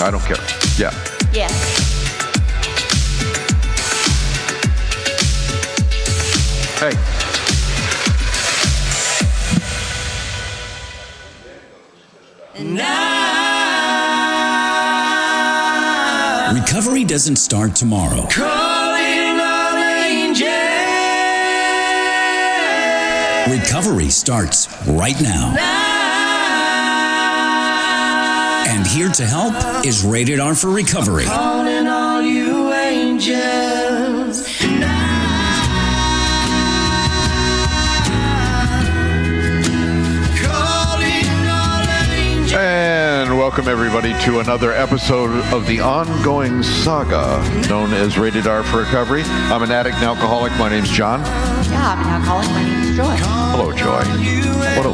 I don't care. Yeah. Yes. Hey. Recovery doesn't start tomorrow. Calling all angels. Recovery starts right now. And here to help is Rated R for Recovery. Calling all you angels. And welcome everybody to another episode of the ongoing saga known as Rated R for Recovery. I'm an addict and alcoholic. My name's John. Yeah, I'm an alcoholic. My name is Joy. Hello, Joy. What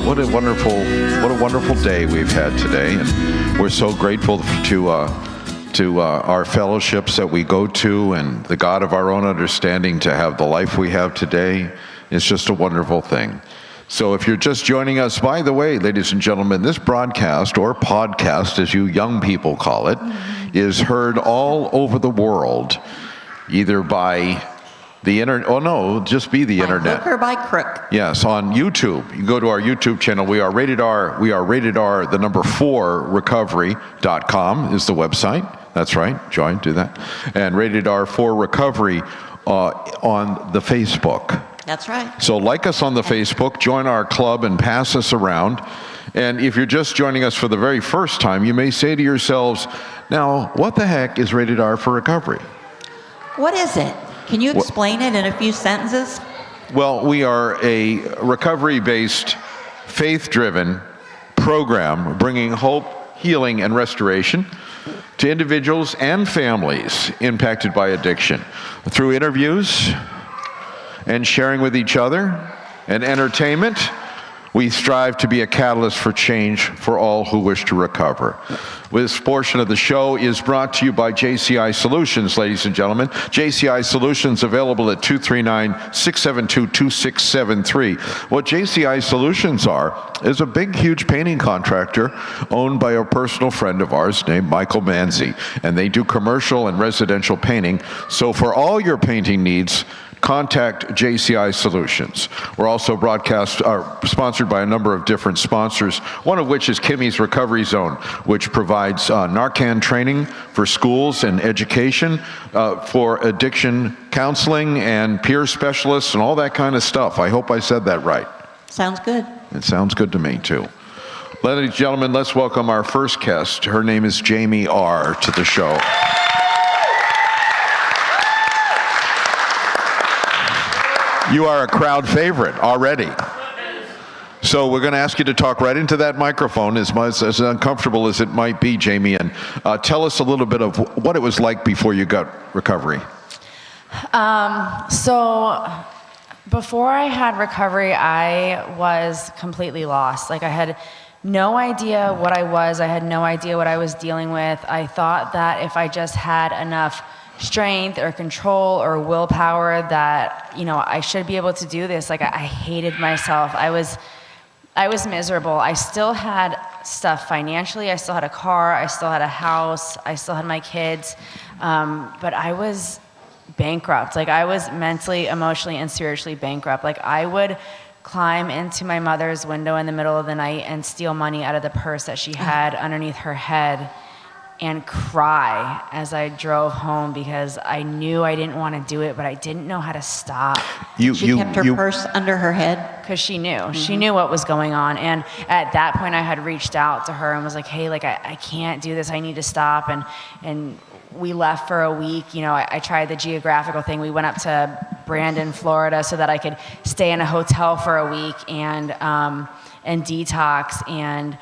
a wonderful day we've had today, and we're so grateful to our fellowships that we go to, and the God of our own understanding to have the life we have today. It's just a wonderful thing. So if you're just joining us, by the way, ladies and gentlemen, this broadcast, or podcast as you young people call it, is heard all over the world, either by the internet, just be the internet. By hook or by crook. Yes, on YouTube. You can go to our YouTube channel. We are Rated R, the number 4, recovery.com is the website. That's right, Joy, do that. And Rated R for Recovery on the Facebook. That's right. So like us on the Facebook, join our club and pass us around. And if you're just joining us for the very first time, you may say to yourselves, now, what the heck is Rated R for Recovery? What is it? Can you explain it in a few sentences? Well, we are a recovery-based, faith-driven program bringing hope, healing, and restoration to individuals and families impacted by addiction through interviews and sharing with each other and entertainment. We strive to be a catalyst for change for all who wish to recover. This portion of the show is brought to you by JCI Solutions, ladies and gentlemen. JCI Solutions available at 239-672-2673. What JCI Solutions are is a big, huge painting contractor owned by a personal friend of ours named Michael Manzi. And they do commercial and residential painting. So for all your painting needs, contact JCI Solutions. We're also sponsored by a number of different sponsors, one of which is Kimmy's Recovery Zone, which provides Narcan training for schools and education, for addiction counseling and peer specialists and all that kind of stuff. I hope I said that right. Sounds good. It sounds good to me, too. Ladies and gentlemen, let's welcome our first guest. Her name is Jamie R. to the show. You are a crowd favorite already. So we're going to ask you to talk right into that microphone, as uncomfortable as it might be, Jamie, and tell us a little bit of what it was like before you got recovery. So before I had recovery, I was completely lost. Like, I had no idea what I was. I had no idea what I was dealing with. I thought that if I just had enough strength or control or willpower that, I should be able to do this. Like, I hated myself. I was miserable. I still had stuff financially. I still had a car. I still had a house. I still had my kids. But I was bankrupt. Like, I was mentally, emotionally, and spiritually bankrupt. Like, I would climb into my mother's window in the middle of the night and steal money out of the purse that she had underneath her head and cry as I drove home because I knew I didn't want to do it, but I didn't know how to stop. She kept her purse under her head? Because she knew. Mm-hmm. She knew what was going on. And at that point, I had reached out to her and was like, hey, like, I can't do this. I need to stop. And we left for a week. I tried the geographical thing. We went up to Brandon, Florida, so that I could stay in a hotel for a week and detox and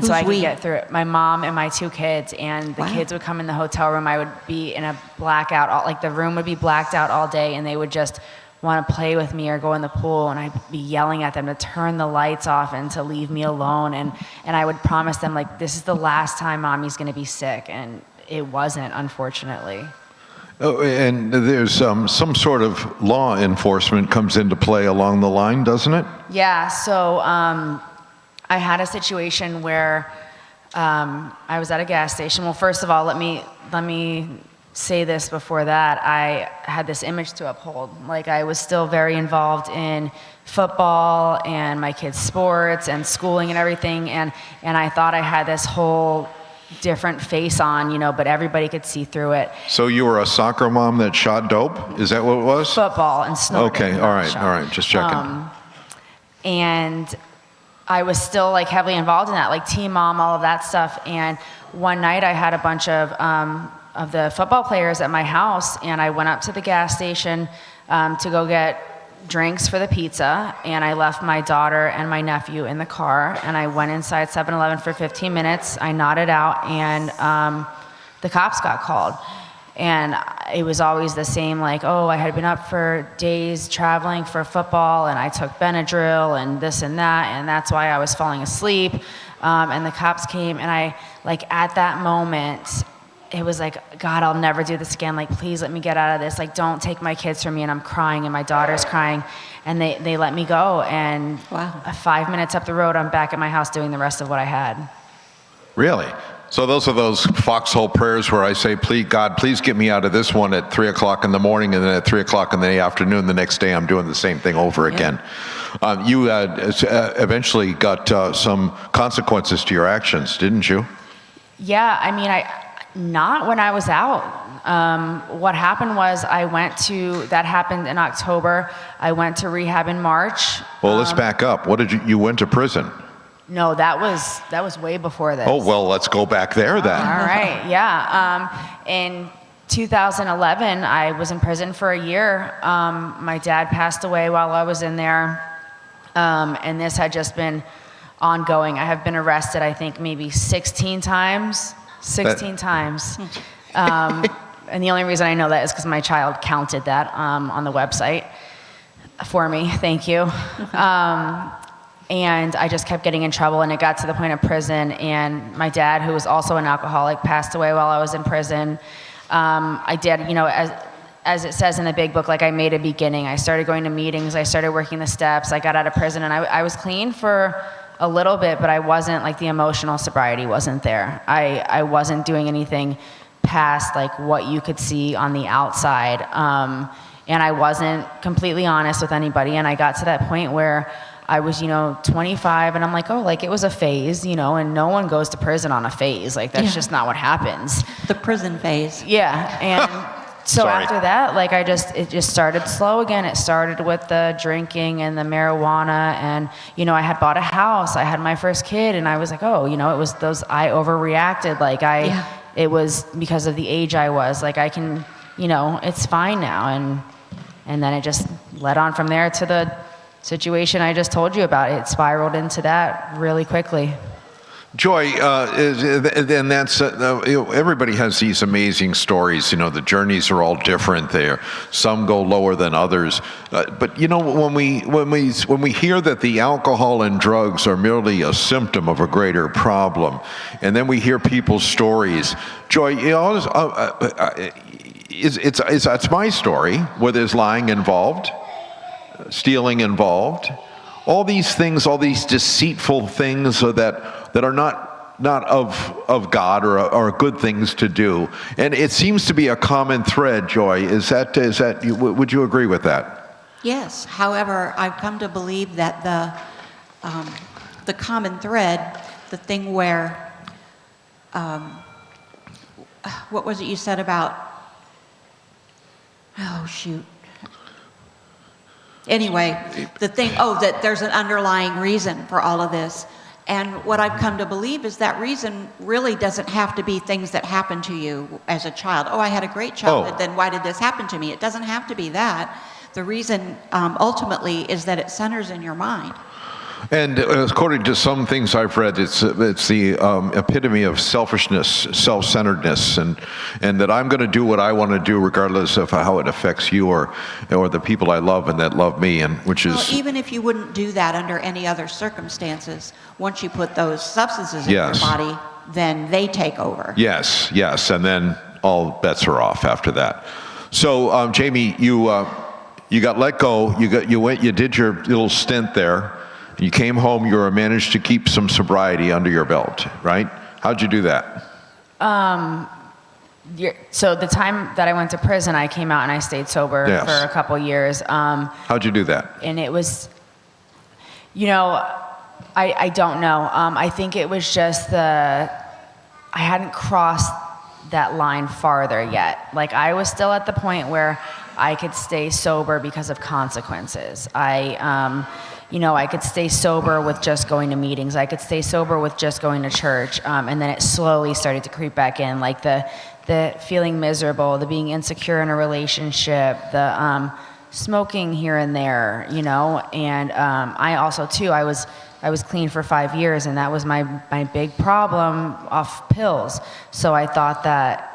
so I could get through it. My mom and my 2 kids, and the kids would come in the hotel room. I would be in a blackout, the room would be blacked out all day, and they would just want to play with me or go in the pool, and I'd be yelling at them to turn the lights off and to leave me alone. And I would promise them, like, this is the last time Mommy's going to be sick, and it wasn't, unfortunately. Oh, and there's some sort of law enforcement comes into play along the line, doesn't it? Yeah, so I had a situation where I was at a gas station. Well, first of all, let me say this before that. I had this image to uphold. Like, I was still very involved in football and my kids' sports and schooling and everything, and I thought I had this whole different face on, you know, but everybody could see through it. So you were a soccer mom that shot dope? Is that what it was? Football and snorting. Okay, all right, just checking. And I was still like heavily involved in that, like team mom, all of that stuff. And one night I had a bunch of the football players at my house, and I went up to the gas station to go get drinks for the pizza, and I left my daughter and my nephew in the car, and I went inside 7-Eleven for 15 minutes. I nodded out, and the cops got called. And it was always the same, like, oh, I had been up for days traveling for football, and I took Benadryl and this and that, and that's why I was falling asleep. And the cops came, and I, like, at that moment, it was like, God, I'll never do this again. Like, please let me get out of this. Like, don't take my kids from me. And I'm crying, and my daughter's crying. And they let me go. And Wow. 5 minutes up the road, I'm back at my house doing the rest of what I had. Really? So those are those foxhole prayers where I say, please, God, please get me out of this one at 3 o'clock in the morning, and then at 3 o'clock in the afternoon, the next day I'm doing the same thing over again. You eventually got some consequences to your actions, didn't you? Yeah, I mean, not when I was out. What happened was that happened in October. I went to rehab in March. Well, let's back up. What did you went to prison? No, that was way before this. Oh, well, let's go back there then. All right, yeah. In 2011, I was in prison for a year. My dad passed away while I was in there, and this had just been ongoing. I have been arrested, I think, maybe 16 times. 16 times. And the only reason I know that is because my child counted that on the website for me. Thank you. And I just kept getting in trouble, and it got to the point of prison. And my dad, who was also an alcoholic, passed away while I was in prison. I did, you know, as it says in the big book, like, I made a beginning. I started going to meetings. I started working the steps. I got out of prison, and I was clean for a little bit, but I wasn't, like, the emotional sobriety wasn't there. I wasn't doing anything past, like, what you could see on the outside. And I wasn't completely honest with anybody. And I got to that point where I was, 25, and I'm like, oh, like, it was a phase, and no one goes to prison on a phase. Like, that's just not what happens. The prison phase. Yeah, and so Sorry. after that, like, it just started slow again. It started with the drinking and the marijuana, and, I had bought a house. I had my first kid, and I was like, oh, it was those, I overreacted. Like, it was because of the age I was. Like, I can, it's fine now. And then it just led on from there to the situation I just told you about. It spiraled into that really quickly. Joy, and that's everybody has these amazing stories. The journeys are all different there. Some go lower than others. But when we hear that the alcohol and drugs are merely a symptom of a greater problem, and then we hear people's stories, Joy, it's my story where there's lying involved, stealing involved, all these things, all these deceitful things that are not of God or are good things to do. And it seems to be a common thread, Joy. Would you agree with that? Yes. However, I've come to believe that the common thread, the thing where, what was it you said about? Oh, shoot. Anyway, that there's an underlying reason for all of this. And what I've come to believe is that reason really doesn't have to be things that happen to you as a child. Oh, I had a great childhood, then why did this happen to me? It doesn't have to be that. The reason ultimately is that it centers in your mind. And according to some things I've read, it's the epitome of selfishness, self-centeredness, and that I'm going to do what I want to do regardless of how it affects you or the people I love and that love me, and which is... Well, even if you wouldn't do that under any other circumstances, once you put those substances in your body, then they take over. Yes, and then all bets are off after that. So, Jamie, you got let go. You did your little stint there. You came home, you managed to keep some sobriety under your belt, right? How'd you do that? So the time that I went to prison, I came out and I stayed sober Yes. for a couple years. How'd you do that? And it was, I don't know. I think it was just I hadn't crossed that line farther yet. Like I was still at the point where I could stay sober because of consequences. I could stay sober with just going to meetings. I could stay sober with just going to church. And then it slowly started to creep back in, like the feeling miserable, the being insecure in a relationship, the smoking here and there, And I also too, I was clean for 5 years, and that was my big problem off pills. So I thought that,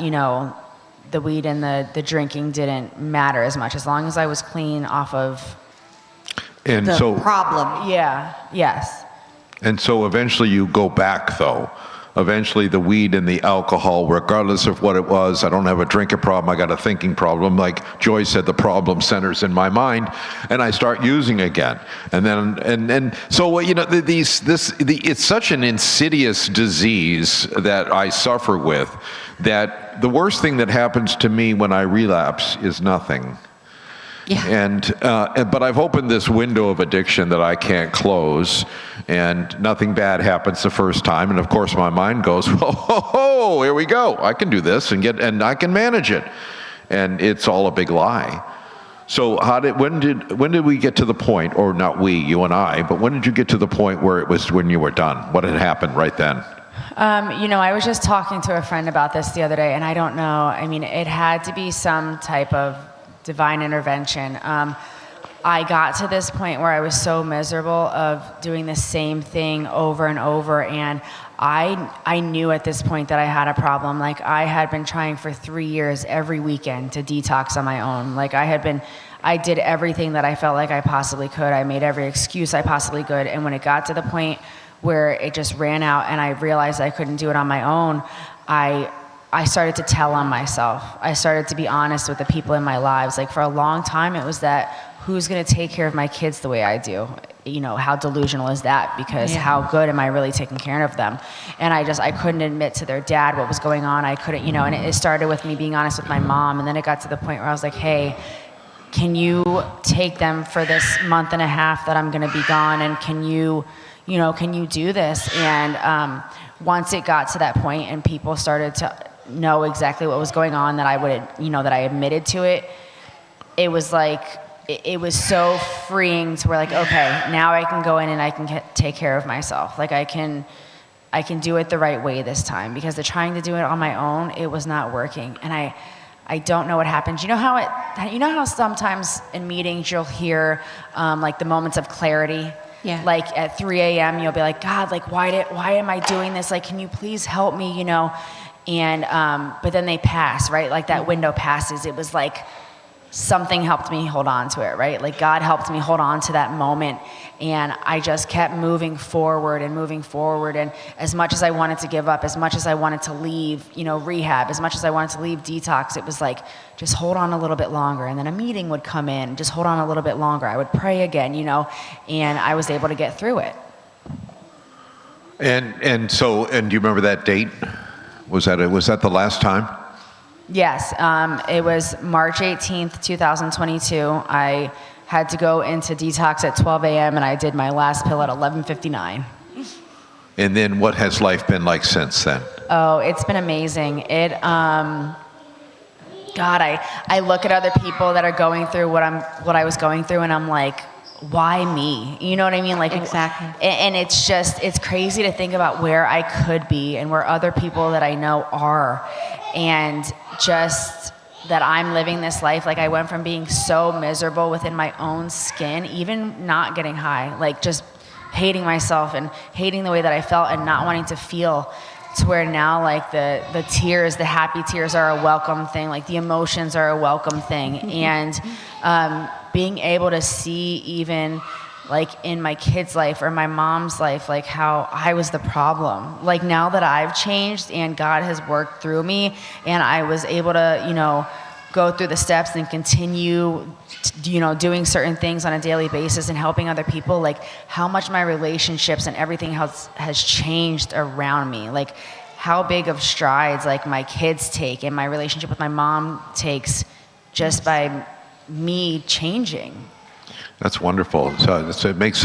the weed and the drinking didn't matter as much as long as I was clean off of. And The so, problem. Yeah, yes. and so eventually you go back though. Eventually the weed and the alcohol, regardless of what it was, I don't have a drinking problem, I got a thinking problem. Like Joy said, the problem centers in my mind, and I start using again. And then, and so, it's such an insidious disease that I suffer with, that the worst thing that happens to me when I relapse is nothing. Yeah. But I've opened this window of addiction that I can't close, and nothing bad happens the first time. And of course, my mind goes, "Whoa, here we go! I can do this and I can manage it," and it's all a big lie. So, when did we get to the point, or not we, you and I, but when did you get to the point where it was when you were done? What had happened right then? I was just talking to a friend about this the other day, and I don't know. I mean, it had to be some type of divine intervention. I got to this point where I was so miserable of doing the same thing over and over, and I knew at this point that I had a problem. Like I had been trying for 3 years every weekend to detox on my own. Like I did everything that I felt like I possibly could. I made every excuse I possibly could, and when it got to the point where it just ran out and I realized I couldn't do it on my own, I started to tell on myself. I started to be honest with the people in my lives. Like for a long time, it was that, who's going to take care of my kids the way I do? How delusional is that? Because how good am I really taking care of them? And I couldn't admit to their dad what was going on. I couldn't, and it started with me being honest with my mom. And then it got to the point where I was like, hey, can you take them for this month and a half that I'm going to be gone? And can you do this? And once it got to that point and people started to know exactly what was going on, that I admitted to it, it was like, it was so freeing to where like, okay, now I can go in and I can take care of myself. Like I can do it the right way this time, because the trying to do it on my own, it was not working. And I don't know what happened. You know how sometimes in meetings you'll hear like the moments of clarity? Yeah. Like at 3 a.m. you'll be like, God, like why am I doing this? Like, can you please help me, And, but then they pass, right? Like that window passes. It was like something helped me hold on to it, right? Like God helped me hold on to that moment. And I just kept moving forward. And as much as I wanted to give up, as much as I wanted to leave, rehab, as much as I wanted to leave detox, it was like, just hold on a little bit longer. And then a meeting would come in, just hold on a little bit longer. I would pray again, and I was able to get through it. And do you remember that date? Was that the last time? Yes, it was March 18th, 2022. I had to go into detox at 12 a.m. and I did my last pill at 11:59. And then what has life been like since then? Oh, it's been amazing. God, I look at other people that are going through what I was going through, and I'm like, why me? You know what I mean? Like Exactly. And it's crazy to think about where I could be and where other people that I know are, and just that I'm living this life. Like I went from being so miserable within my own skin, even not getting high, like just hating myself and hating the way that I felt and not wanting to feel, to where now like the tears, the happy tears are a welcome thing, like the emotions are a welcome thing. And being able to see even like in my kid's life or my mom's life, like how I was the problem. Like now that I've changed and God has worked through me and I was able to, go through the steps and continue, doing certain things on a daily basis and helping other people, like how much my relationships and everything has changed around me. Like how big of strides like my kids take and my relationship with my mom takes just by me changing. That's wonderful. So it makes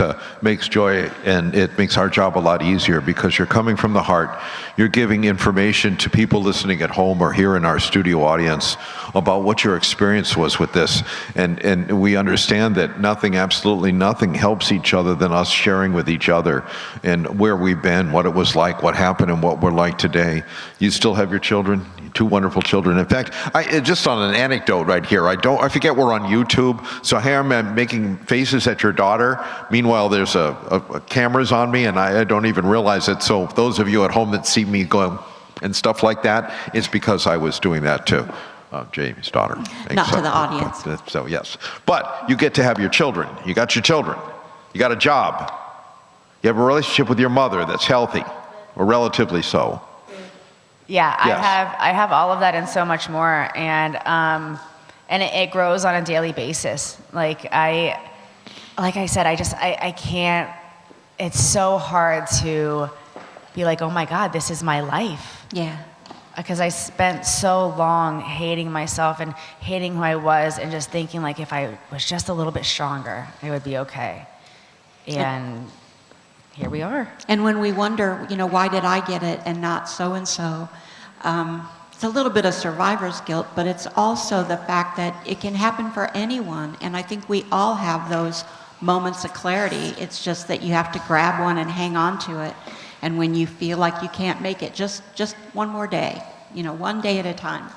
joy, and it makes our job a lot easier because you're coming from the heart. You're giving information to people listening at home or here in our studio audience about what your experience was with this. And we understand that absolutely nothing helps each other than us sharing with each other and where we've been, what it was like, what happened, and what we're like today. You still have your children? 2 wonderful children. In fact, just on an anecdote right here, I forget we're on YouTube, so here I'm making faces at your daughter. Meanwhile, there's a cameras on me, and I don't even realize it. So those of you at home that see me going and stuff like that, it's because I was doing that to Jamie's daughter. Not to the audience. So yes, but you get to have your children. You got your children. You got a job. You have a relationship with your mother that's healthy, or relatively so. Yeah, Yes. I have all of that and so much more, and it grows on a daily basis. Like I said, I can't. It's so hard to be like, oh my God, this is my life. Yeah. Because I spent so long hating myself and hating who I was, and just thinking like if I was just a little bit stronger, it would be okay. And here we are. And when we wonder, why did I get it and not so-and-so, it's a little bit of survivor's guilt, but it's also the fact that it can happen for anyone. And I think we all have those moments of clarity. It's just that you have to grab one and hang on to it. And when you feel like you can't make it, just one more day, one day at a time.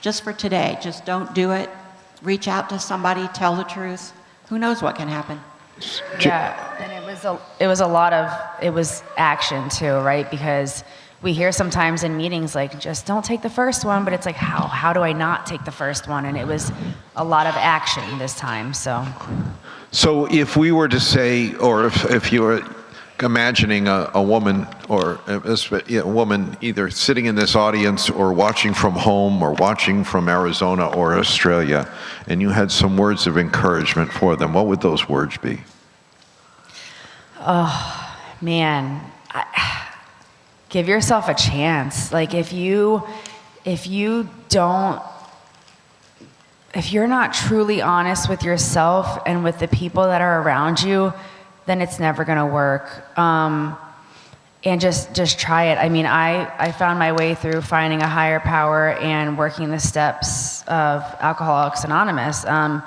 Just for today, just don't do it. Reach out to somebody, tell the truth. Who knows what can happen? Yeah, and it was action too, right? Because we hear sometimes in meetings like, just don't take the first one, but it's like, how do I not take the first one? And it was a lot of action this time. So if we were to say, or if you were imagining a woman, or a woman either sitting in this audience or watching from home or watching from Arizona or Australia, and you had some words of encouragement for them, what would those words be? Oh, man. Give yourself a chance. Like if you're not truly honest with yourself and with the people that are around you, then it's never going to work. And just try it. I mean, I found my way through finding a higher power and working the steps of Alcoholics Anonymous. And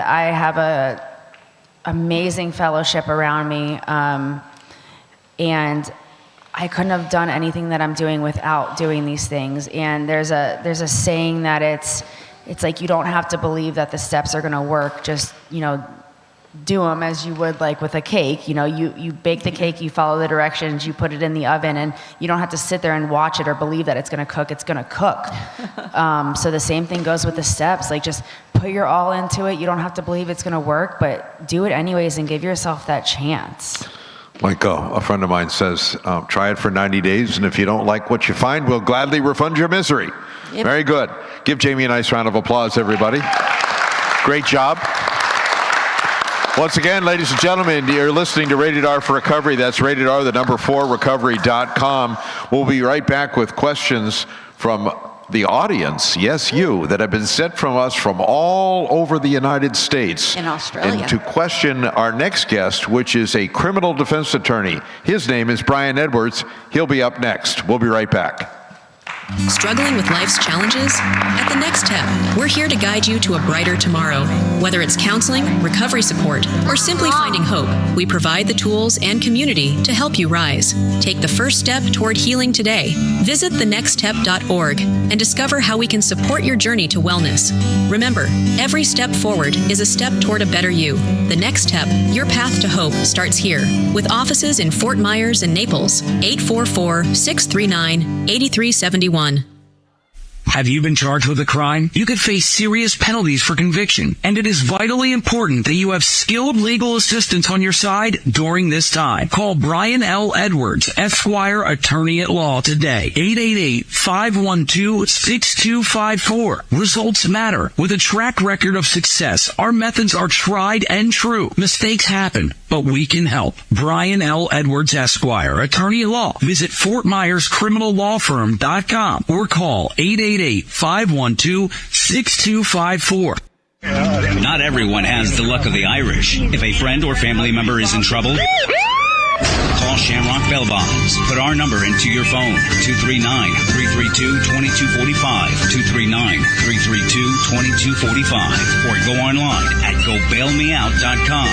I have a amazing fellowship around me. And I couldn't have done anything that I'm doing without doing these things. And there's a saying that it's like you don't have to believe that the steps are going to work. Just, do them as you would like with a cake. You bake the cake, you follow the directions, you put it in the oven, and you don't have to sit there and watch it or believe that it's going to cook. It's going to cook. So the same thing goes with the steps. Like just put your all into it. You don't have to believe it's going to work, but do it anyways and give yourself that chance. Like a friend of mine says, try it for 90 days, and if you don't like what you find, we'll gladly refund your misery. Yep. Very good. Give Jamie a nice round of applause, everybody. Great job. Once again, ladies and gentlemen, you're listening to Rated R for Recovery. That's Rated R, the number 4, recovery.com. We'll be right back with questions from the audience, yes, you, that have been sent from us from all over the United States. In Australia. And to question our next guest, which is a criminal defense attorney. His name is Brian Edwards. He'll be up next. We'll be right back. Struggling with life's challenges? At The Next Step, we're here to guide you to a brighter tomorrow. Whether it's counseling, recovery support, or simply finding hope, we provide the tools and community to help you rise. Take the first step toward healing today. Visit thenextstep.org and discover how we can support your journey to wellness. Remember, every step forward is a step toward a better you. The Next Step, your path to hope, starts here. With offices in Fort Myers and Naples, 844-639-8371. Have you been charged with a crime? You could face serious penalties for conviction, and it is vitally important that you have skilled legal assistance on your side during this time. Call Brian L. Edwards, Esquire, Attorney at Law today. 888-512-6254. Results matter. With a track record of success, our methods are tried and true. Mistakes happen. but we can help. Brian L. Edwards, Esquire, attorney at law. Visit FortMyersCriminalLawFirm.com or call 888-512-6254. Not everyone has the luck of the Irish. If a friend or family member is in trouble, call Shamrock Bell Bonds. Put our number into your phone, 239-332-2245, 239-332-2245, or go online at gobailmeout.com.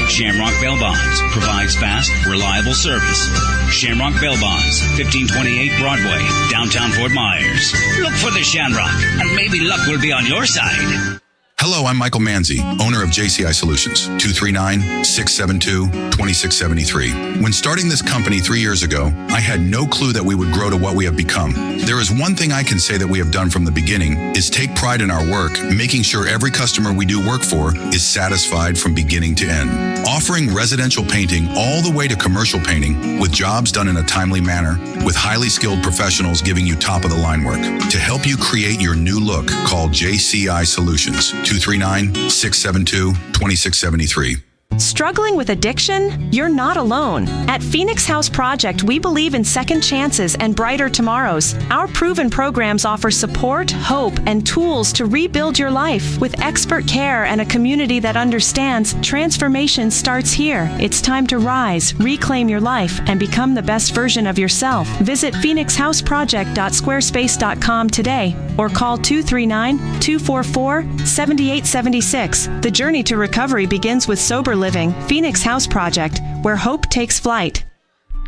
Shamrock Bell Bonds provides fast, reliable service. Shamrock Bell Bonds, 1528 Broadway, downtown Fort Myers. Look for the Shamrock, and maybe luck will be on your side. Hello, I'm Michael Manzi, owner of JCI Solutions, 239-672-2673. When starting this company 3 years ago, I had no clue that we would grow to what we have become. There is one thing I can say that we have done from the beginning is take pride in our work, making sure every customer we do work for is satisfied from beginning to end. Offering residential painting all the way to commercial painting with jobs done in a timely manner, with highly skilled professionals giving you top-of-the-line work. To help you create your new look, call JCI Solutions, 239-672-2673. Struggling with addiction? You're not alone. At Phoenix House Project, we believe in second chances and brighter tomorrows. Our proven programs offer support, hope, and tools to rebuild your life. With expert care and a community that understands, transformation starts here. It's time to rise, reclaim your life, and become the best version of yourself. Visit phoenixhouseproject.squarespace.com today or call 239-244-7876. The journey to recovery begins with sober living. Phoenix House Project, where hope takes flight.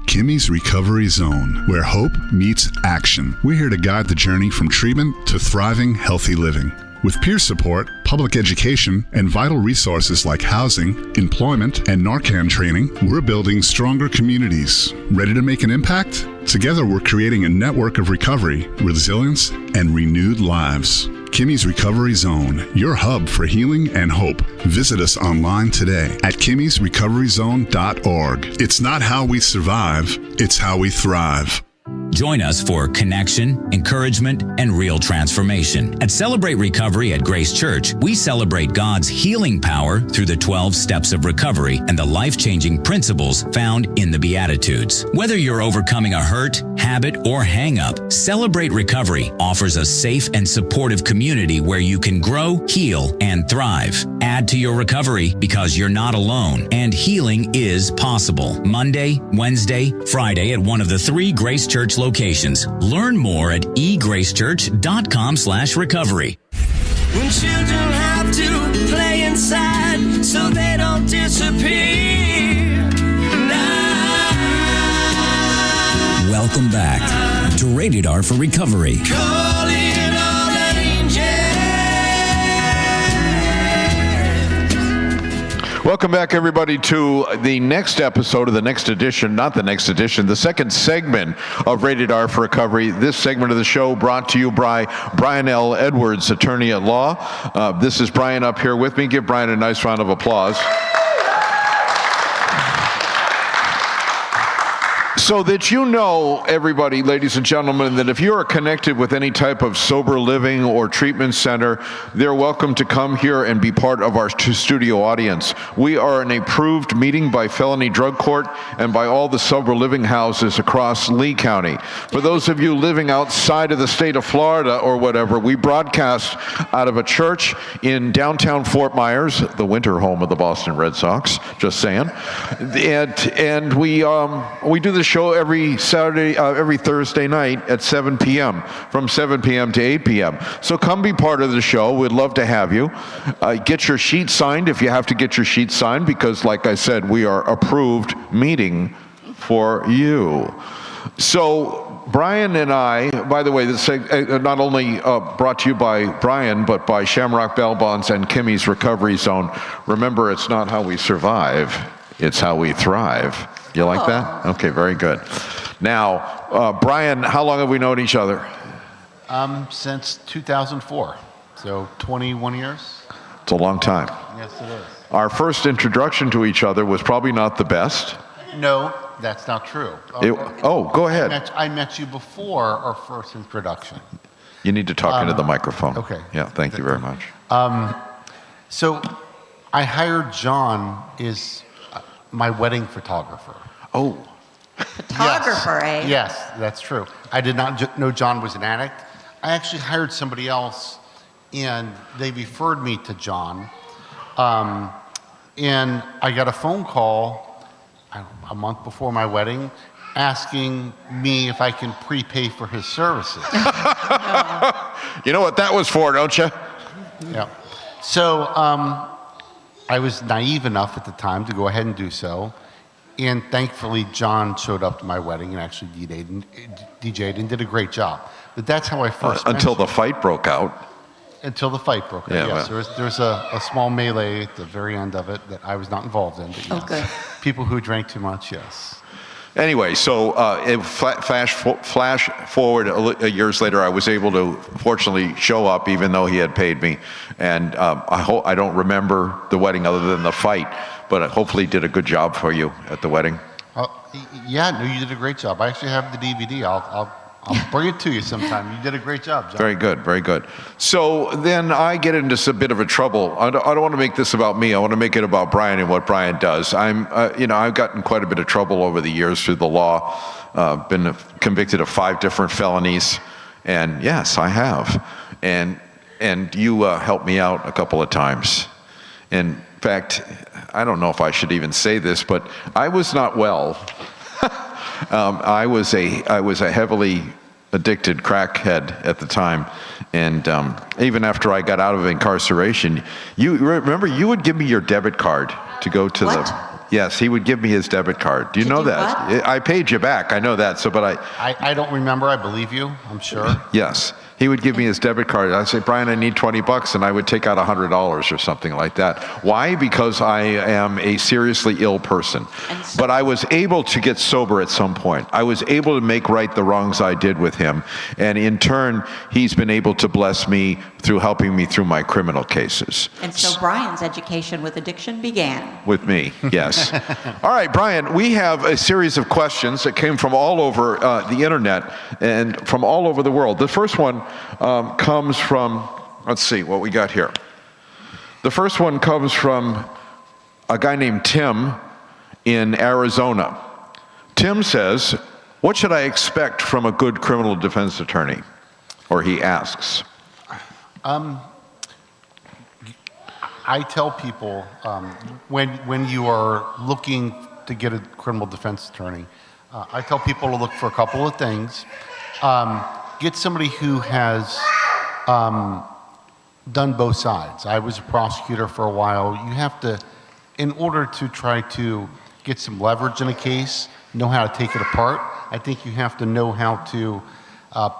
Kimmy's Recovery Zone, where hope meets action. We're here to guide the journey from treatment to thriving, healthy living. With peer support, public education, and vital resources like housing, employment, and Narcan training, we're building stronger communities. Ready to make an impact? Together, we're creating a network of recovery, resilience, and renewed lives. Kimmy's Recovery Zone, your hub for healing and hope. Visit us online today at kimmysrecoveryzone.org. It's not how we survive, it's how we thrive. Join us for connection, encouragement, and real transformation. At Celebrate Recovery at Grace Church, we celebrate God's healing power through the 12 steps of recovery and the life-changing principles found in the Beatitudes. Whether you're overcoming a hurt, habit, or hang-up, Celebrate Recovery offers a safe and supportive community where you can grow, heal, and thrive. Add to your recovery because you're not alone, and healing is possible. Monday, Wednesday, Friday at one of the 3 Grace Church locations. Learn more at egracechurch.com/recovery. When children have to play inside so they don't disappear. Welcome back to Rated R for Recovery. Calling all Welcome back, everybody, to the next episode of the next edition, not the next edition, the second segment of Rated R for Recovery. This segment of the show brought to you by Brian L. Edwards, attorney at law. This is Brian up here with me. Give Brian a nice round of applause. So that you know, everybody, ladies and gentlemen, that if you are connected with any type of sober living or treatment center, they're welcome to come here and be part of our studio audience. We are an approved meeting by Felony Drug Court and by all the sober living houses across Lee County. For those of you living outside of the state of Florida or whatever, we broadcast out of a church in downtown Fort Myers, the winter home of the Boston Red Sox, just saying. And we do the show every Thursday night at 7 p.m. from 7 p.m. to 8 p.m. So come be part of the show. We'd love to have you. Get your sheet signed if you have to get your sheet signed, because like I said, we are approved meeting for you. So Brian and I, by the way, this not only brought to you by Brian, but by Shamrock Bell Bonds and Kimmy's Recovery Zone. Remember, it's not how we survive, it's how we thrive. You like that? Okay, very good. Now, Brian, how long have we known each other? Since 2004, so 21 years. It's a long time. Yes, it is. Our first introduction to each other was probably not the best. No, that's not true. Go ahead. I met you before our first introduction. You need to talk into the microphone. Okay. Yeah, thank you very much. So I hired John my wedding photographer. Oh. Photographer, Yes. eh? Yes, that's true. I did not know John was an addict. I actually hired somebody else, and they referred me to John. And I got a phone call a month before my wedding asking me if I can prepay for his services. You know what that was for, don't you? Yeah. So I was naive enough at the time to go ahead and do so. And thankfully, John showed up to my wedding and actually DJ'd and did a great job. But that's how I first met Until him. the fight broke out. Until the fight broke out, Yeah, yes. well. There was a small melee at the very end of it that I was not involved in. But yes. good. People who drank too much, yes. Anyway, so flash forward years later, I was able to fortunately show up, even though he had paid me. And I don't remember the wedding other than the fight, but I hopefully did a good job for you at the wedding. Yeah, no, you did a great job. I actually have the DVD. I'll bring it to you sometime. You did a great job, John. Very good, very good. So then I get into a bit of a trouble. I don't want to make this about me. I want to make it about Brian and what Brian does. I've gotten quite a bit of trouble over the years through the law. Been convicted of 5 different felonies, and yes, I have. And you helped me out a couple of times. In fact, I don't know if I should even say this, but I was not well. I was a heavily addicted crackhead at the time, and even after I got out of incarceration, you remember you would give me your debit card to go to What? Yes, he would give me his debit card. Do you To know do that? what? I paid you back. I know that. So, but I don't remember. I believe you. I'm sure. yes, he would give me his debit card. I'd say, Brian, I need $20, and I would take out $100 or something like that. Why? Because I am a seriously ill person. But I was able to get sober at some point. I was able to make right the wrongs I did with him. And in turn, he's been able to bless me through helping me through my criminal cases. And so Brian's education with addiction began. With me, yes. All right, Brian, we have a series of questions that came from all over the internet and from all over the world. The first one comes from, let's see what we got here. The first one comes from a guy named Tim in Arizona. Tim says, what should I expect from a good criminal defense attorney? Or he asks. I tell people when you are looking to get a criminal defense attorney, I tell people to look for a couple of things. Get somebody who has done both sides. I was a prosecutor for a while. You have to, in order to try to get some leverage in a case, know how to take it apart. I think you have to know how to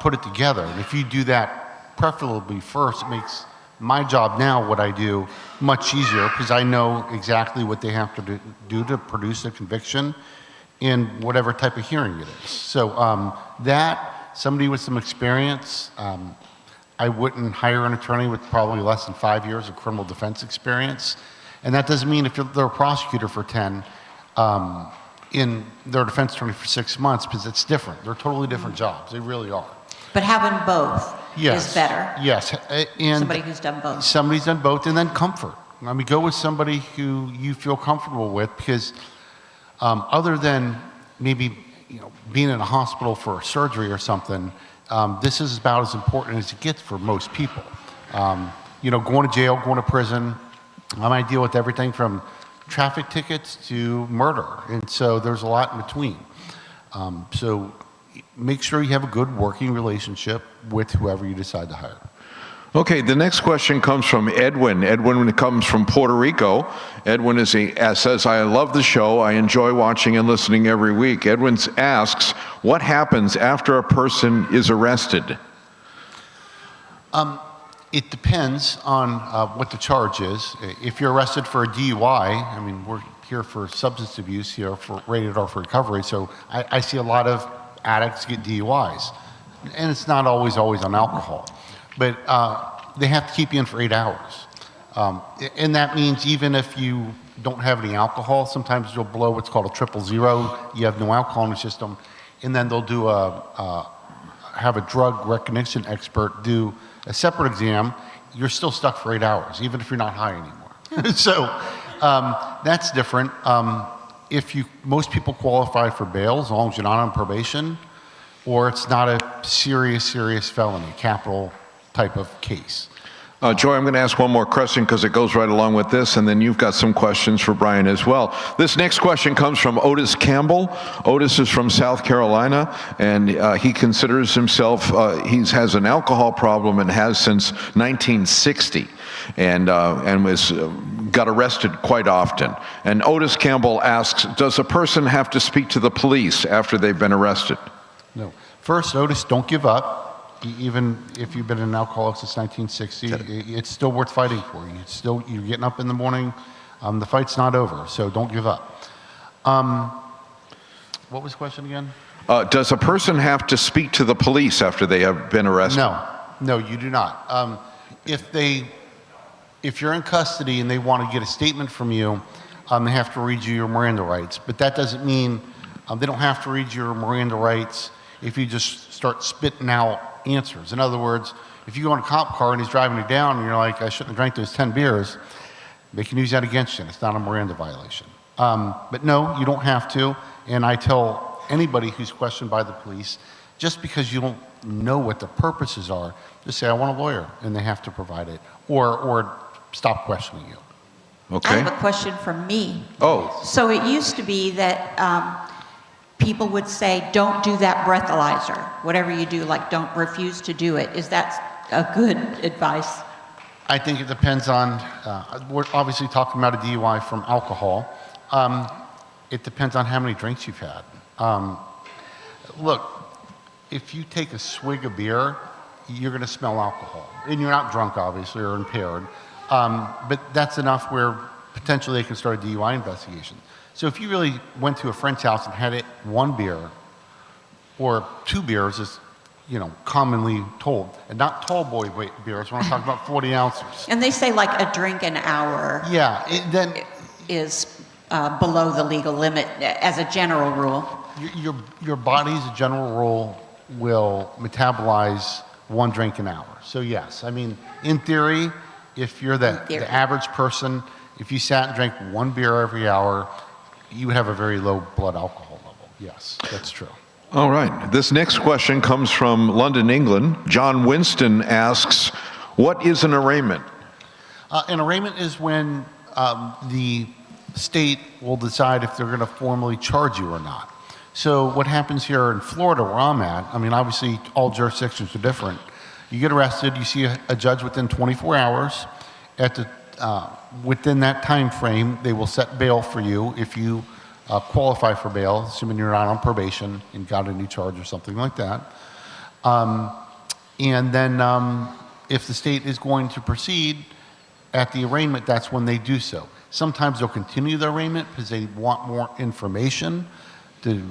put it together. And if you do that preferably first, it makes my job now, what I do, much easier because I know exactly what they have to do to produce a conviction in whatever type of hearing it is. So somebody with some experience, I wouldn't hire an attorney with probably less than 5 years of criminal defense experience. And that doesn't mean if they're a prosecutor for 10, in their defense attorney for 6 months, because it's different. They're totally different jobs. They really are. But having both is better. Yes. And Somebody who's done both. Somebody's done both, and then comfort. I mean, go with somebody who you feel comfortable with, because other than maybe being in a hospital for a surgery or something, this is about as important as it gets for most people. Going to jail, going to prison, I might deal with everything from traffic tickets to murder, and so there's a lot in between. So make sure you have a good working relationship with whoever you decide to hire. Okay, the next question comes from Edwin. Edwin comes from Puerto Rico. Edwin says, I love the show. I enjoy watching and listening every week. Edwin asks, what happens after a person is arrested? It depends on what the charge is. If you're arrested for a DUI, I mean, we're here for substance abuse here for Rated R for Recovery, so I see a lot of addicts get DUIs. And it's not always on alcohol. But they have to keep you in for 8 hours. And that means even if you don't have any alcohol, sometimes you'll blow what's called a 000. You have no alcohol in the system. And then they'll do have a drug recognition expert do a separate exam. You're still stuck for 8 hours, even if you're not high anymore. So that's different. most people qualify for bail as long as you're not on probation, or it's not a serious felony, capital type of case. Joy, I'm going to ask one more question because it goes right along with this, and then you've got some questions for Brian as well. This next question comes from Otis Campbell. Otis is from South Carolina, and he considers himself, he has an alcohol problem and has since 1960, and was got arrested quite often. And Otis Campbell asks, does a person have to speak to the police after they've been arrested? No. First, Otis, don't give up. Even if you've been an alcoholic since 1960, it's still worth fighting for. You're getting up in the morning. The fight's not over, so don't give up. What was the question again? Does a person have to speak to the police after they have been arrested? No, you do not. If you're in custody and they want to get a statement from you, they have to read you your Miranda rights. But that doesn't mean they don't have to read your Miranda rights if you just start spitting out answers. In other words, if you go in a cop car and he's driving you down and you're like, I shouldn't have drank those 10 beers, they can use that against you. It's not a Miranda violation. But no, you don't have to. And I tell anybody who's questioned by the police, just because you don't know what the purposes are, just say, I want a lawyer, and they have to provide it. Or stop questioning you. Okay. I have a question from me. Oh. So it used to be that people would say, don't do that breathalyzer. Whatever you do, like don't refuse to do it. Is that a good advice? I think it depends on, we're obviously talking about a DUI from alcohol. It depends on how many drinks you've had. Look, if you take a swig of beer, you're gonna smell alcohol. And you're not drunk, obviously, or impaired. But that's enough where potentially they can start a DUI investigation. So if you really went to a friend's house and had one beer, or 2 beers, as commonly told, and not tall boy weight beers, we're not talking about 40 ounces. And they say like a drink an hour then is below the legal limit as a general rule. Your body, as a general rule, will metabolize 1 drink an hour. So yes, I mean, in theory, if you're the average person, if you sat and drank 1 beer every hour, you would have a very low blood alcohol level. Yes, that's true. All right. This next question comes from London, England. John Winston asks, what is an arraignment? An arraignment is when the state will decide if they're going to formally charge you or not. So what happens here in Florida, where I'm at, I mean, obviously all jurisdictions are different. You get arrested, you see a judge within 24 hours. Within that time frame, they will set bail for you if you qualify for bail, assuming you're not on probation and got a new charge or something like that. And then if the state is going to proceed at the arraignment, that's when they do so. Sometimes they'll continue the arraignment because they want more information to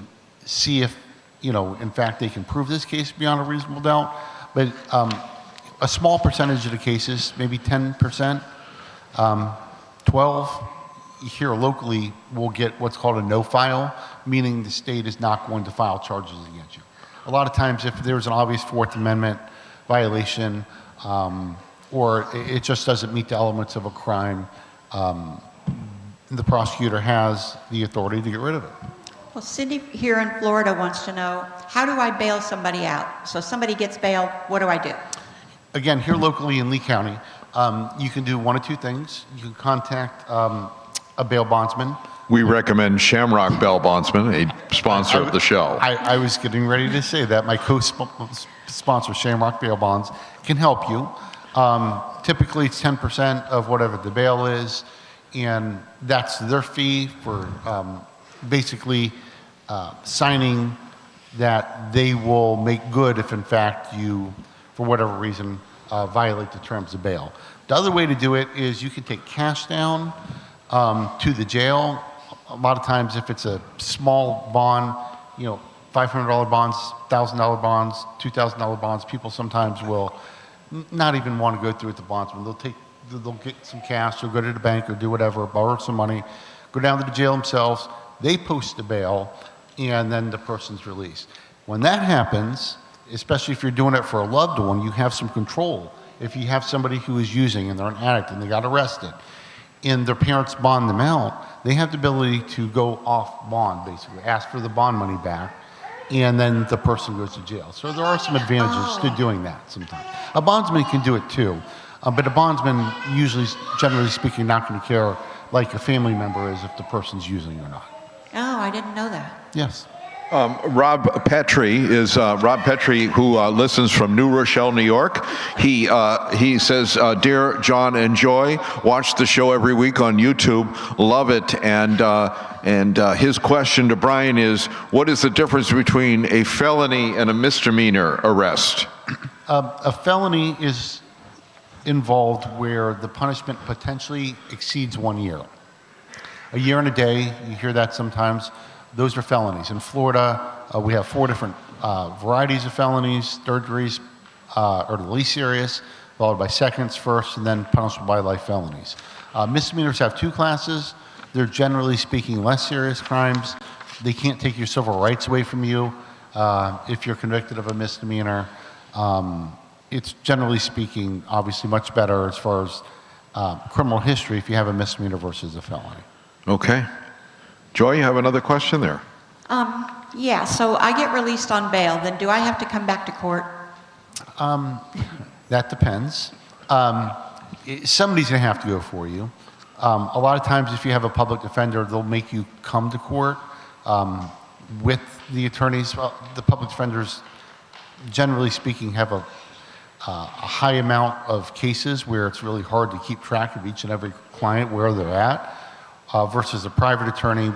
see if, in fact, they can prove this case beyond a reasonable doubt. But a small percentage of the cases, maybe 10%, 12 here locally will get what's called a no file, meaning the state is not going to file charges against you. A lot of times if there's an obvious Fourth Amendment violation or it just doesn't meet the elements of a crime, the prosecutor has the authority to get rid of it. Well, Cindy here in Florida wants to know, how do I bail somebody out? So somebody gets bail, what do I do? Again, here locally in Lee County, you can do one of 2 things. You can contact a bail bondsman. We recommend Shamrock Bail Bondsman, a sponsor of the show. I was getting ready to say that. My co-sponsor, Shamrock Bail Bonds, can help you. Typically, it's 10% of whatever the bail is, and that's their fee for basically signing that they will make good if, in fact, you, for whatever reason, violate the terms of bail. The other way to do it is you can take cash down to the jail. A lot of times, if it's a small bond, $500 bonds, $1,000 bonds, $2,000 bonds, people sometimes will not even want to go through with the bondsman. They'll get some cash, they'll go to the bank or do whatever, borrow some money, go down to the jail themselves, they post the bail, and then the person's released. When that happens, especially if you're doing it for a loved one, you have some control. If you have somebody who is using and they're an addict and they got arrested, and their parents bond them out, they have the ability to go off bond, basically, ask for the bond money back, and then the person goes to jail. So there are some advantages to doing that sometimes. A bondsman can do it too, but a bondsman usually, generally speaking, not going to care like a family member is if the person's using or not. Oh, I didn't know that. Yes. Rob Petrie is Rob Petrie, who listens from New Rochelle, New York. He says, "Dear John and Joy, watch the show every week on YouTube. Love it." And his question to Brian is, "What is the difference between a felony and a misdemeanor arrest?" A felony is involved where the punishment potentially exceeds 1 year. A year and a day, you hear that sometimes. Those are felonies. In Florida, we have 4 different varieties of felonies. Third degrees are the least serious, followed by seconds, first, and then punishable by life felonies. Misdemeanors have 2 classes. They're generally speaking less serious crimes. They can't take your civil rights away from you if you're convicted of a misdemeanor. It's generally speaking, obviously much better as far as criminal history if you have a misdemeanor versus a felony. Okay. Joy, you have another question there? Yeah, so I get released on bail, then do I have to come back to court? That depends. Somebody's going to have to go for you. A lot of times if you have a public defender, they'll make you come to court with the attorneys. Well, the public defenders, generally speaking, have a high amount of cases where it's really hard to keep track of each and every client where they're at. Versus a private attorney,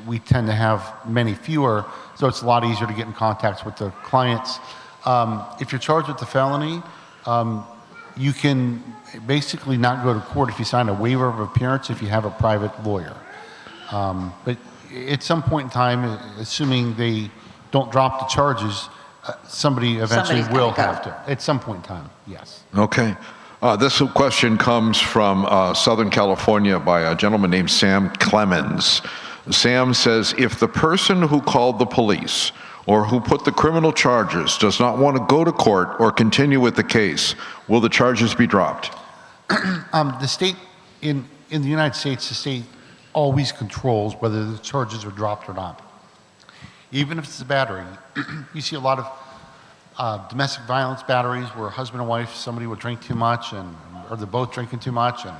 we tend to have many fewer, so it's a lot easier to get in contact with the clients. If you're charged with the felony, you can basically not go to court if you sign a waiver of appearance if you have a private lawyer. But at some point in time, assuming they don't drop the charges, somebody eventually will have to. At some point in time, yes. Okay. This question comes from Southern California by a gentleman named Sam Clemens. Sam says, if the person who called the police or who put the criminal charges does not want to go to court or continue with the case, will the charges be dropped? The state, in the United States, the state always controls whether the charges are dropped or not. Even if it's a battery. You see a lot of domestic violence batteries where husband and wife, somebody will drink too much, or they're both drinking too much, and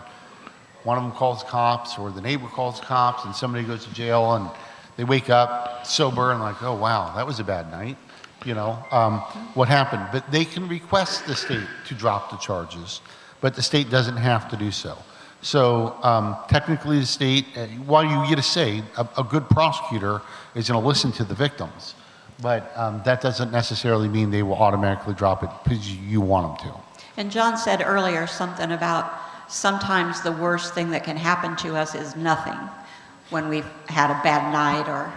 one of them calls cops, or the neighbor calls cops, and somebody goes to jail, and they wake up sober and like, oh wow, that was a bad night, you know, what happened? But they can request the state to drop the charges, but the state doesn't have to do so. So technically the state, while you get to say, a good prosecutor is going to listen to the victims. But that doesn't necessarily mean they will automatically drop it because you want them to. And John said earlier something about sometimes the worst thing that can happen to us is nothing when we've had a bad night or,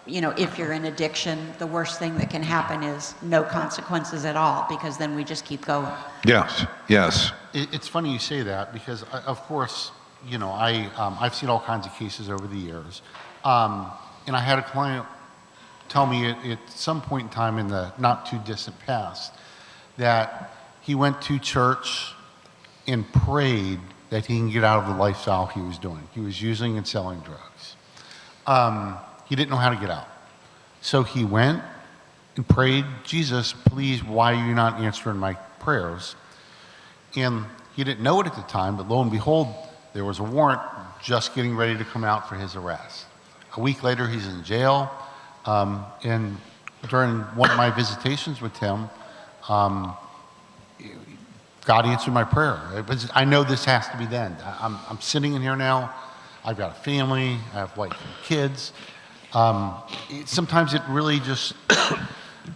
you know, if you're in addiction, the worst thing that can happen is no consequences at all because then we just keep going. Yes, yes. It's funny you say that because, of course, you know, I've seen all kinds of cases over the years. And I had a client tell me at some point in time in the not too distant past that he went to church and prayed that he can get out of the lifestyle he was doing. He was using and selling drugs. He didn't know how to get out. So he went and prayed, Jesus, please, why are you not answering my prayers? And he didn't know it at the time, but lo and behold, there was a warrant just getting ready to come out for his arrest. A week later, he's in jail. And during one of my visitations with him, God answered my prayer. I know this has to be the end. I'm sitting in here now. I've got a family. I have wife and kids. Sometimes it really just,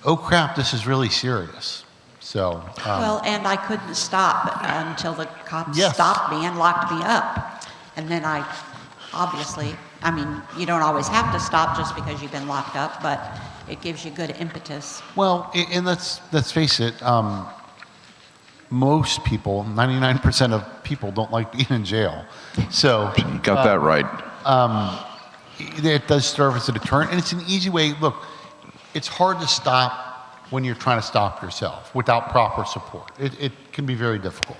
oh crap, this is really serious. So. Well, and I couldn't stop until the cops stopped me and locked me up. And then I, obviously, I mean, you don't always have to stop just because you've been locked up, but it gives you good impetus. Well, and let's face it, most people, 99% of people don't like being in jail. So you got that right. It does serve as a deterrent, and it's an easy way. Look, it's hard to stop when you're trying to stop yourself without proper support. It can be very difficult.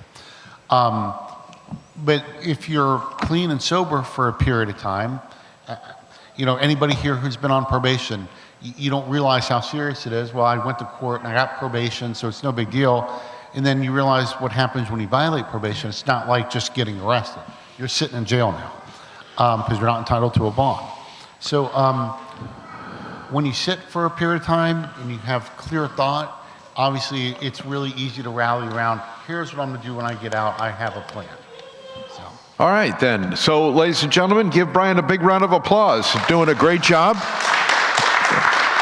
But if you're clean and sober for a period of time, anybody here who's been on probation, you don't realize how serious it is. Well, I went to court and I got probation, so it's no big deal. And then you realize what happens when you violate probation. It's not like just getting arrested. You're sitting in jail now because you're not entitled to a bond. So when you sit for a period of time and you have clear thought, obviously it's really easy to rally around, here's what I'm going to do when I get out. I have a plan. All right, then. So, ladies and gentlemen, give Brian a big round of applause. He's doing a great job.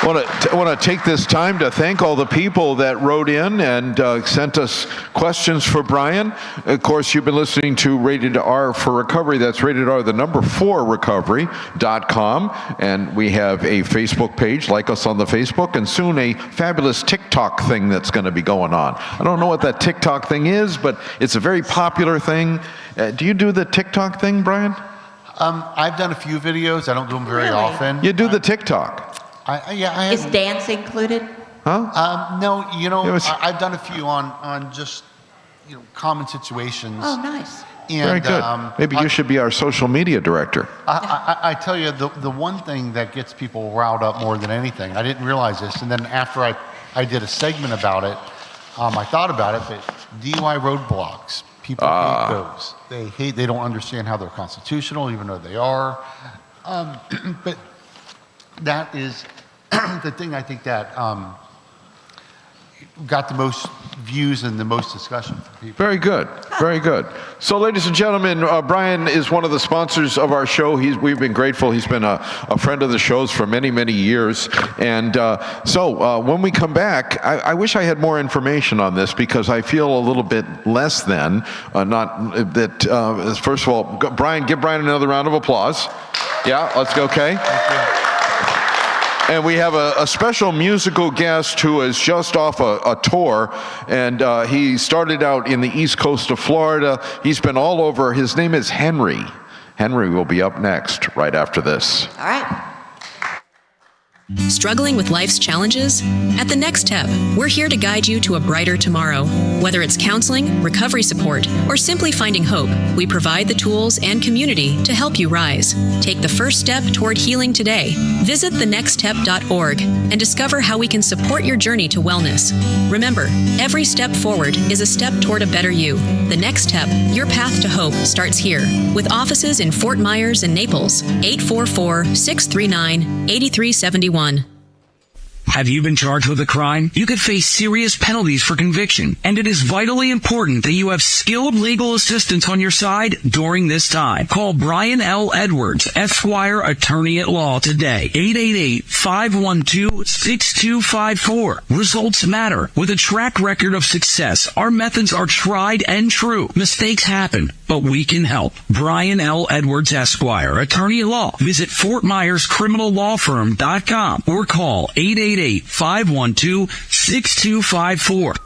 I want to take this time to thank all the people that wrote in and sent us questions for Brian. Of course, you've been listening to Rated R for Recovery. That's Rated R, the number 4 recovery.com. And we have a Facebook page. Like us on the Facebook. And soon a fabulous TikTok thing that's going to be going on. I don't know what that TikTok thing is, but it's a very popular thing. Do you do the TikTok thing, Brian? I've done a few videos. I don't do them very often. You do the TikTok. Is dance included? Huh? No, I've done a few on just, common situations. Oh, nice. And, very good. Maybe you should be our social media director. I tell you, the one thing that gets people riled up more than anything, I didn't realize this, and then after I did a segment about it, I thought about it, but DUI roadblocks, people hate those. They don't understand how they're constitutional, even though they are. But that is the thing I think that got the most views and the most discussion from people. Very good. Very good. So, ladies and gentlemen, Brian is one of the sponsors of our show. We've been grateful. He's been a friend of the show's for many, many years. And so when we come back, I wish I had more information on this because I feel a little bit less than. First of all, Brian, give Brian another round of applause. Yeah, let's go, okay? Thank you. And we have a special musical guest who is just off a tour, and he started out in the east coast of Florida. He's been all over. His name is Henry. Henry will be up next right after this. All right. Struggling with life's challenges? At The Next Step, we're here to guide you to a brighter tomorrow. Whether it's counseling, recovery support, or simply finding hope, we provide the tools and community to help you rise. Take the first step toward healing today. Visit thenextstep.org and discover how we can support your journey to wellness. Remember, every step forward is a step toward a better you. The Next Step, your path to hope, starts here. With offices in Fort Myers and Naples, 844-639-8371. Have you been charged with a crime? You could face serious penalties for conviction, and it is vitally important that you have skilled legal assistance on your side during this time. Call Brian L. Edwards, Esquire, attorney at law today. 888-512-6254. Results matter. With a track record of success, our methods are tried and true. Mistakes happen, but we can help. Brian L. Edwards, Esquire, attorney at law. Visit FortMyersCriminalLawFirm.com or call 888-512-6254.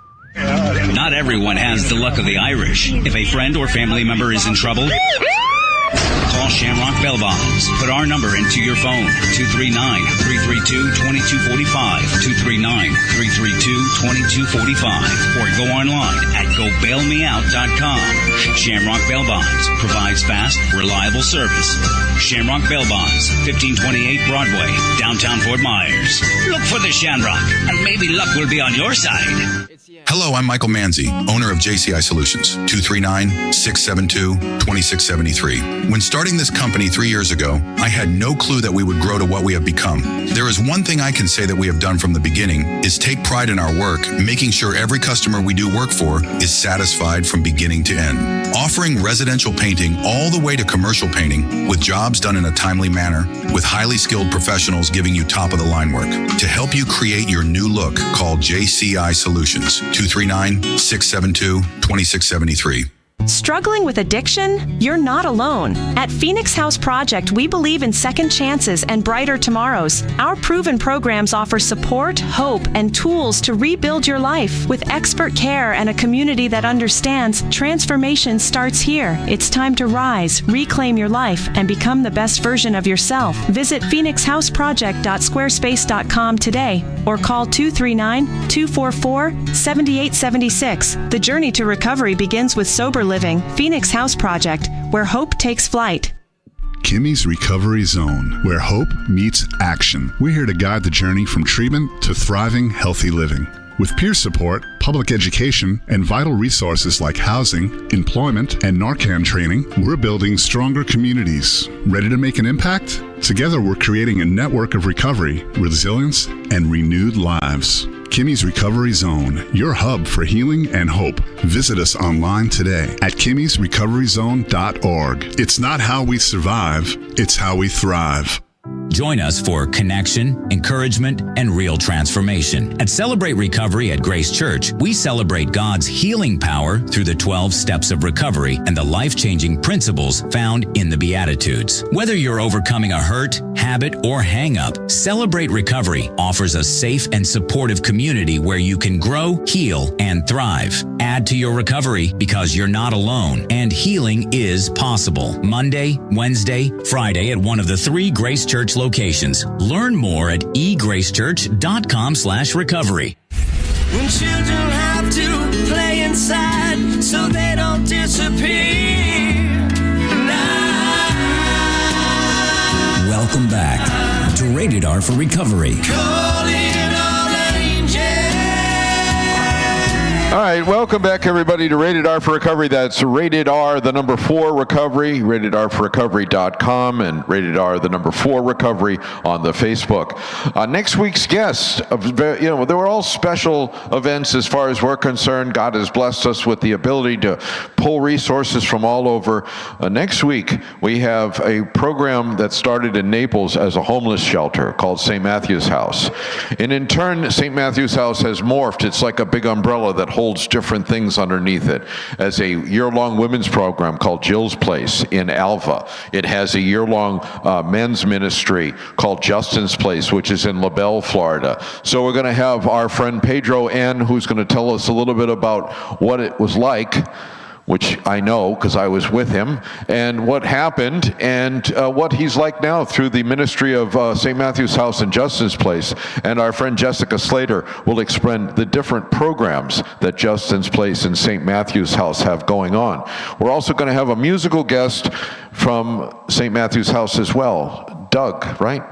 Not everyone has the luck of the Irish. If a friend or family member is in trouble, call Shamrock Bail Bonds. Put our number into your phone, 239-332-2245, 239-332-2245, or go online at gobailmeout.com. Shamrock Bail Bonds provides fast, reliable service. Shamrock Bail Bonds, 1528 Broadway, downtown Fort Myers. Look for the Shamrock, and maybe luck will be on your side. Hello, I'm Michael Manzi, owner of JCI Solutions, 239-672-2673. When starting this company 3 years ago, I had no clue that we would grow to what we have become. There is one thing I can say that we have done from the beginning is take pride in our work, making sure every customer we do work for is satisfied from beginning to end. Offering residential painting all the way to commercial painting with jobs done in a timely manner, with highly skilled professionals giving you top-of-the-line work. To help you create your new look, call JCI Solutions, 239-672-2673. Struggling with addiction? You're not alone. At Phoenix House Project, we believe in second chances and brighter tomorrows. Our proven programs offer support, hope, and tools to rebuild your life. With expert care and a community that understands, transformation starts here. It's time to rise, reclaim your life, and become the best version of yourself. Visit phoenixhouseproject.squarespace.com today or call 239-244-7876. The journey to recovery begins with sober living, Phoenix House Project, where hope takes flight. Kimmy's Recovery Zone, where hope meets action. We're here to guide the journey from treatment to thriving, healthy living. With peer support, public education, and vital resources like housing, employment, and Narcan training, we're building stronger communities. Ready to make an impact? Together, we're creating a network of recovery, resilience, and renewed lives. Kimmy's Recovery Zone, your hub for healing and hope. Visit us online today at kimmysrecoveryzone.org. It's not how we survive, it's how we thrive. Join us for connection, encouragement, and real transformation. At Celebrate Recovery at Grace Church, we celebrate God's healing power through the 12 steps of recovery and the life-changing principles found in the Beatitudes. Whether you're overcoming a hurt, habit, or hang-up, Celebrate Recovery offers a safe and supportive community where you can grow, heal, and thrive. Add to your recovery because you're not alone, and healing is possible. Monday, Wednesday, Friday at one of the 3 Grace Church locations. Learn more at egracechurch.com/recovery. When children have to play inside so they don't disappear. Welcome back to Rated R for Recovery. All right, welcome back, everybody, to Rated R for Recovery. That's Rated R, the number 4 Recovery, ratedrforrecovery.com, and Rated R, the number 4 Recovery on the Facebook. Next week's guests, they were all special events as far as we're concerned. God has blessed us with the ability to pull resources from all over. Next week, we have a program that started in Naples as a homeless shelter called St. Matthew's House. And in turn, St. Matthew's House has morphed. It's like a big umbrella that holds different things underneath it. As a year-long women's program called Jill's Place in Alva. It has a year-long men's ministry called Justin's Place, which is in LaBelle, Florida. So we're going to have our friend Pedro N., who's going to tell us a little bit about what it was like, which I know because I was with him, and what happened, and what he's like now through the ministry of St. Matthew's House and Justin's Place. And our friend Jessica Slater will explain the different programs that Justin's Place and St. Matthew's House have going on. We're also going to have a musical guest from St. Matthew's House as well. Doug, right?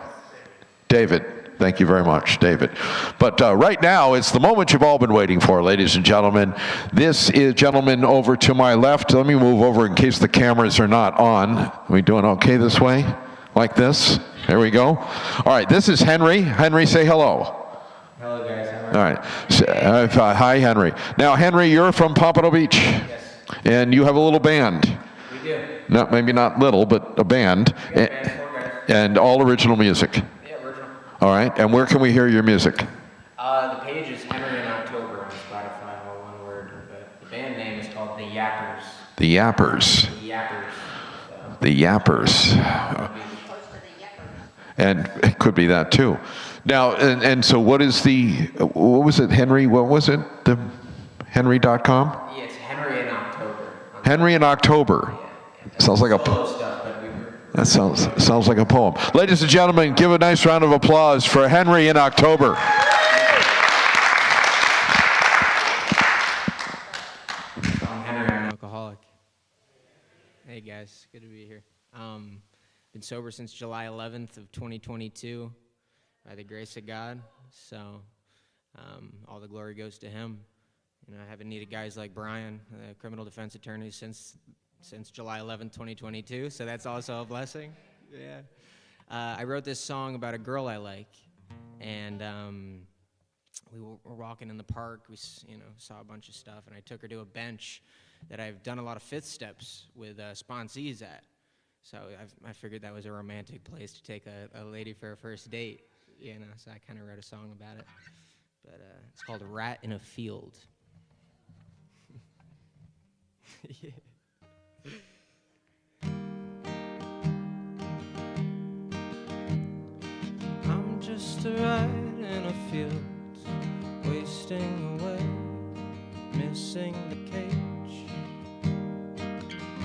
David. Thank you very much, David. But right now, it's the moment you've all been waiting for, ladies and gentlemen. This is, gentlemen, over to my left. Let me move over in case the cameras are not on. Are we doing okay this way? Like this? There we go. All right, this is Henry. Henry, say hello. Hello, guys. All right. Hi, Henry. Now, Henry, you're from Pompano Beach. Yes. And you have a little band. We do. Not, maybe not little, but a band. And all original music. All right, and where can we hear your music? The page is Henry in October on Spotify, all one word, but the band name is called The Yappers. The Yappers. The Yappers. The Yappers. And it could be that too. Now, and so what is what was it, Henry? What was it? The Henry.com? Yeah, it's Henry in October. Henry in October. Yeah. Sounds like a That sounds like a poem. Ladies and gentlemen, give a nice round of applause for Henry in October. I'm Henry, I'm an alcoholic. Hey guys, good to be here. Been sober since July 11th of 2022 by the grace of God. So all the glory goes to him. You know, I haven't needed guys like Brian, the criminal defense attorney, since July 11th, 2022, so that's also a blessing. Yeah. I wrote this song about a girl I like, and we were walking in the park. We saw a bunch of stuff, and I took her to a bench that I've done a lot of fifth steps with sponsees at. So I figured that was a romantic place to take a lady for a first date, so I kind of wrote a song about it. But it's called Rat in a Field. Yeah. I'm just a rat in a field, wasting away, missing the cage.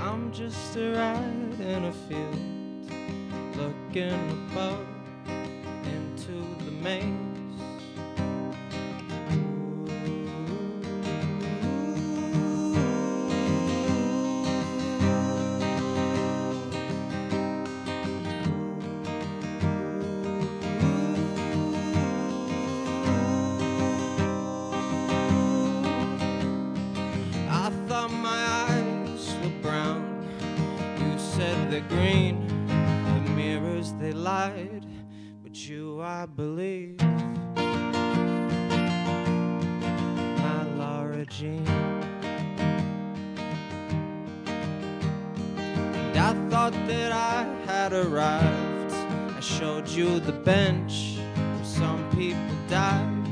I'm just a rat in a field, looking above into the maze. the green, the mirrors they lied, but you I believe. My Laura Jean. And I thought that I had arrived. I showed you the bench where some people died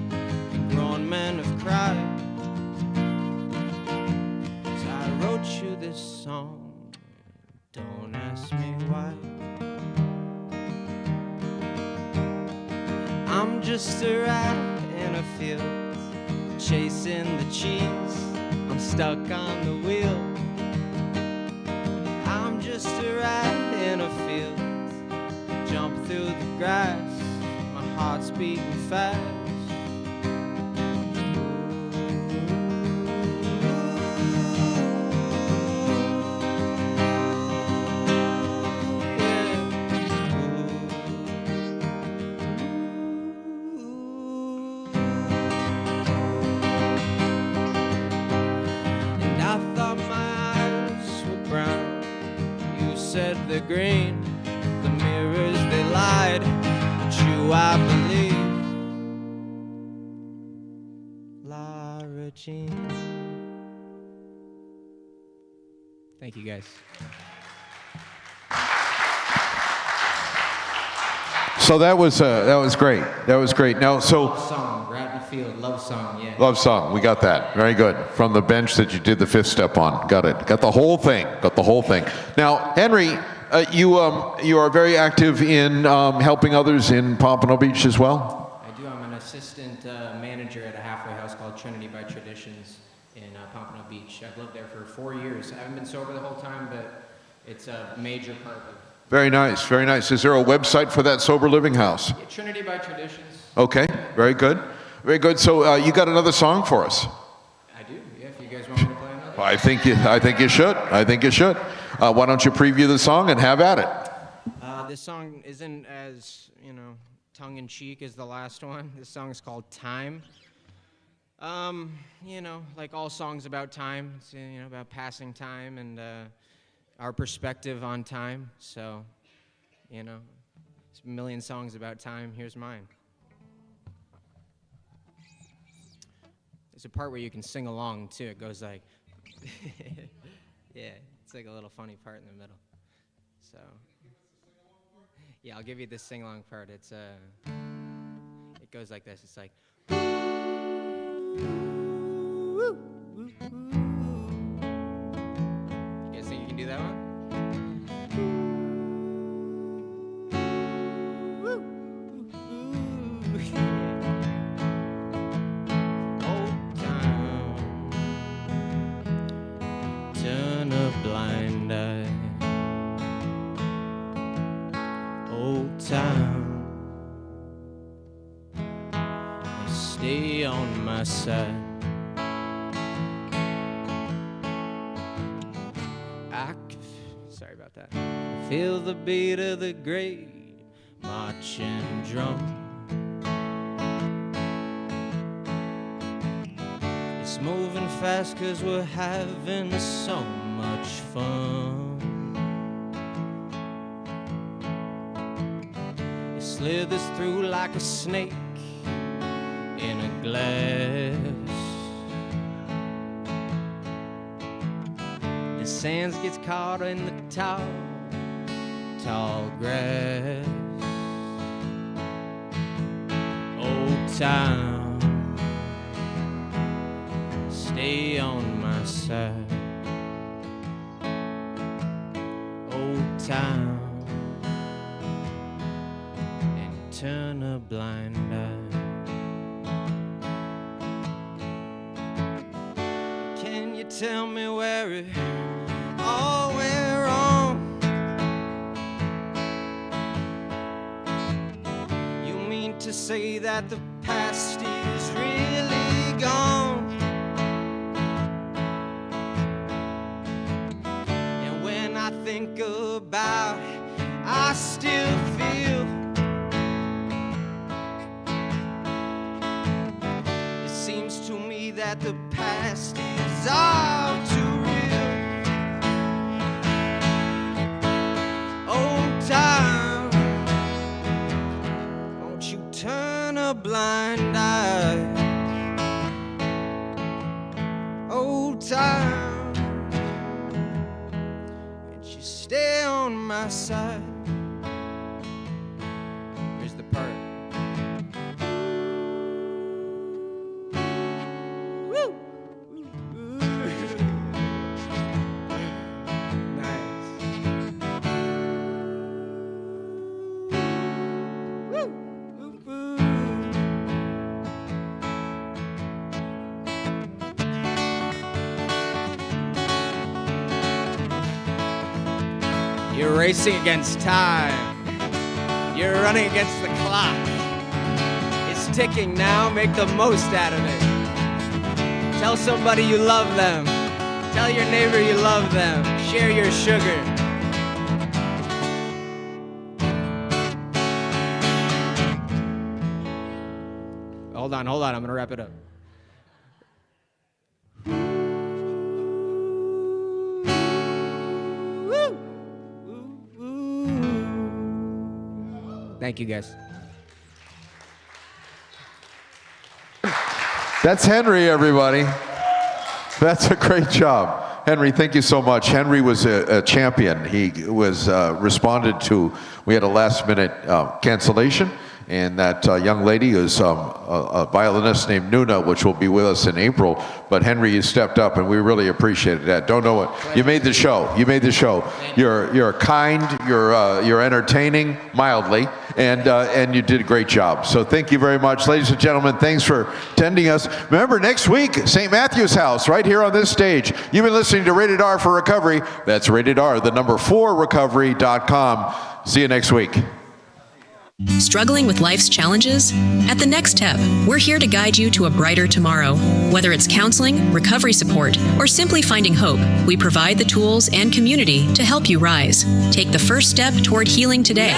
and grown men have cried. So I wrote you this song. Don't ask me why. I'm just a rat in a field, chasing the cheese. I'm stuck on the wheel. I'm just a rat in a field, jump through the grass. My heart's beating fast. The green, the mirrors they lied, but you I believe. Laura Jean. Thank you guys. So that was great. That was great. Now, so Love song, Bradley Field, love song, yeah. love song. We got that. Very good. From the bench that you did the fifth step on. Got it. Got the whole thing. Got the whole thing. Now, Henry, you are very active in helping others in Pompano Beach as well. I do. I'm an assistant manager at a halfway house called Trinity by Traditions in Pompano Beach. I've lived there for 4 years. I haven't been sober the whole time, but it's a major part of it. Very nice. Very nice. Is there a website for that sober living house? Yeah, Trinity by Traditions. Okay. Very good. Very good. So you got another song for us? I do. Yeah. If you guys want me to play another. I think you should. I think you should. Why don't you preview the song and have at it? This song isn't as, tongue-in-cheek as the last one. This song is called Time. Like all songs about time, it's, about passing time and our perspective on time. So, there's a million songs about time. Here's mine. There's a part where you can sing along, too. It goes like, yeah. It's like a little funny part in the middle. So, yeah, I'll give you the sing-along part. It goes like this. It's like, you guys think you can do that one? Turn a blind eye. Old time, stay on my side. Sorry about that. I feel the beat of the great marching drum. It's moving fast 'cause we're having so much fun. It slithers through like a snake in a glass. The sand gets caught in the tall grass. Old time, stay on my side. Old time, and turn a blind eye. Can you tell me where it all went wrong? You mean to say that the past is really gone? And when I think about it, I still feel it seems to me that the past is all too real. stay on my side. Here's the part. Woo! Nice. Woo! You're racing against time. You're running against the clock. It's ticking now, make the most out of it. Tell somebody you love them. Tell your neighbor you love them. Share your sugar. Hold on, I'm gonna wrap it up. Thank you, guys. That's Henry, everybody. That's a great job. Henry, thank you so much. Henry was a champion. He was responded to. We had a last-minute cancellation, and that young lady is a violinist named Nuna, which will be with us in April. But Henry, you stepped up, and we really appreciated that. Don't know what you made the show. You made the show. You're kind. You're entertaining mildly, and you did a great job. So thank you very much, ladies and gentlemen. Thanks for attending us. Remember, next week, St. Matthew's House, right here on this stage. You've been listening to Rated R for Recovery. That's Rated R, the number 4recovery.com. See you next week. Struggling with life's challenges? At The Next Step, we're here to guide you to a brighter tomorrow. Whether it's counseling, recovery support, or simply finding hope, we provide the tools and community to help you rise. Take the first step toward healing today.